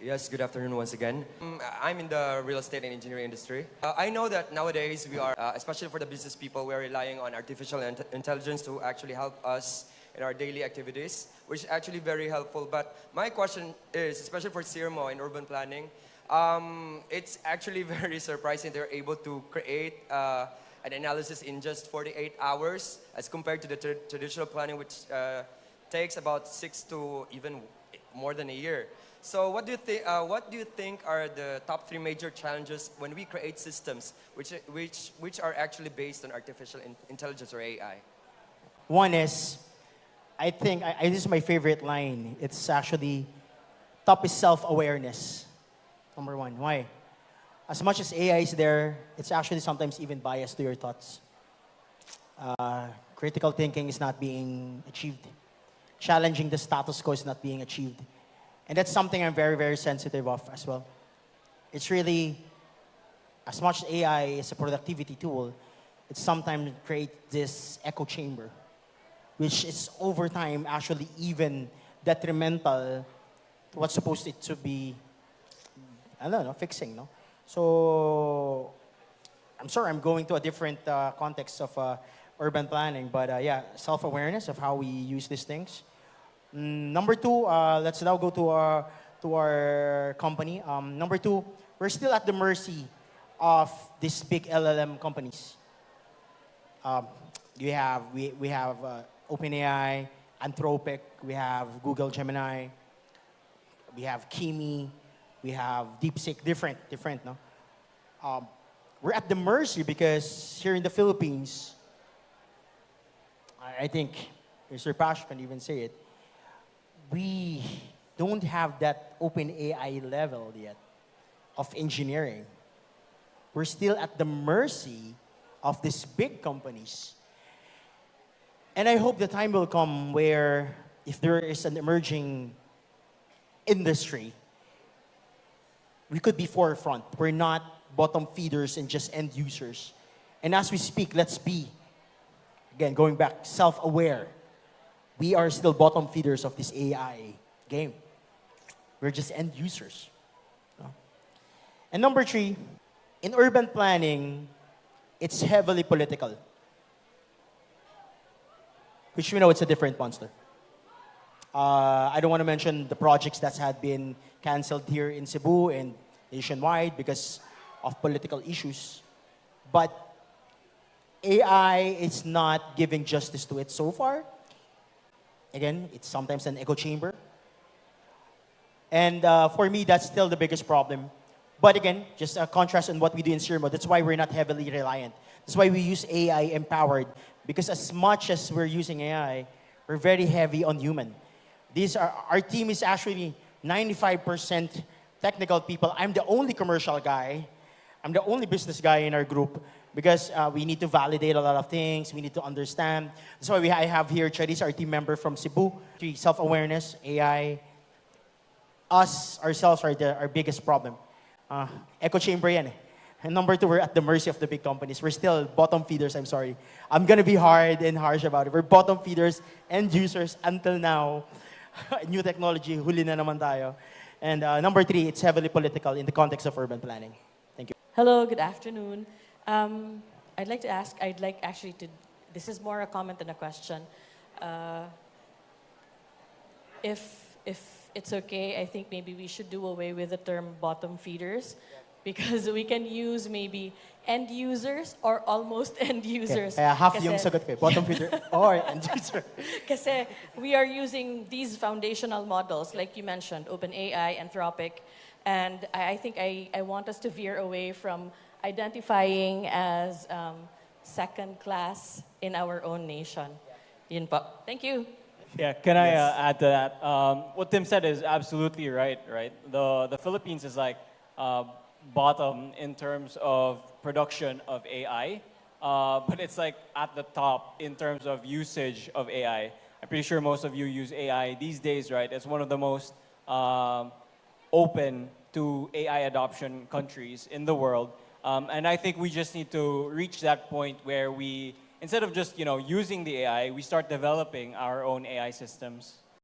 Yes, good afternoon once again. I'm in the real estate and engineering industry. I know that nowadays we are, especially for the business people, we are relying on artificial intelligence to actually help us in our daily activities, which is actually very helpful. But my question is, especially for CIRMO in urban planning, it's actually very surprising they're able to create an analysis in just 48 hours as compared to the traditional planning, which takes about 6 to even more than a year. So what do you think? What do you think are the top 3 major challenges when we create systems which are actually based on artificial intelligence or AI? One is, I think, this is my favorite line. It's actually, top is self-awareness. Number one. Why? As much as AI is there, it's actually sometimes even biased to your thoughts. Critical thinking is not being achieved. Challenging the status quo is not being achieved. And that's something I'm very, very sensitive of as well. It's really, as much as AI is a productivity tool, it sometimes creates this echo chamber, which is over time actually even detrimental to what's supposed it to be, I don't know, fixing, no? So, I'm sorry, I'm going to a different context of urban planning, but yeah, self-awareness of how we use these things. Number 2, let's now go to our company. Number 2, we're still at the mercy of these big LLM companies. We have OpenAI, Anthropic, we have Google Gemini, we have Kimi, we have DeepSeek, different, no? We're at the mercy because here in the Philippines, I think Mr. Pash can even say it, we don't have that open AI level yet of engineering. We're still at the mercy of these big companies. And I hope the time will come where if there is an emerging industry, we could be forefront. We're not bottom feeders and just end users. And as we speak, let's be, again, going back, self-aware. We are still bottom feeders of this AI game. We're just end users. And number 3, in urban planning, it's heavily political. Which we know it's a different monster. I don't want to mention the projects that had been canceled here in Cebu and nationwide because of political issues. But AI is not giving justice to it so far. Again, it's sometimes an echo chamber. And for me, that's still the biggest problem. But again, just a contrast on what we do in CIRMO. That's why we're not heavily reliant. That's why we use AI empowered. Because as much as we're using AI, we're very heavy on human. Our team is actually 95% technical people. I'm the only commercial guy. I'm the only business guy in our group because we need to validate a lot of things. We need to understand. That's why I have here Charis, our team member from Cebu. Self-awareness, AI. Us, ourselves, are our biggest problem. Echo chamber yan eh. And number 2, we're at the mercy of the big companies. We're still bottom feeders, I'm sorry. I'm gonna be hard and harsh about it. We're bottom feeders, end users until now. New technology, huli na naman tayo. And number 3, it's heavily political in the context of urban planning. Thank you. Hello, good afternoon. I'd like actually to, this is more a comment than a question. If it's okay, I think maybe we should do away with the term bottom feeders because we can use maybe end users or almost end users. Kaya half yung sagot ko, bottom feeder or end user. Kasi we are using these foundational models, like you mentioned, OpenAI, Anthropic, and I think I want us to veer away from identifying as second class in our own nation. Yun po. Thank you. Yeah, can I add to that? What Tim said is absolutely right. The Philippines is like bottom in terms of production of AI, but it's like at the top in terms of usage of AI. I'm pretty sure most of you use AI these days, right? It's one of the most open to AI adoption countries in the world. And I think we just need to reach that point where we, instead of just using the AI, we start developing our own AI systems.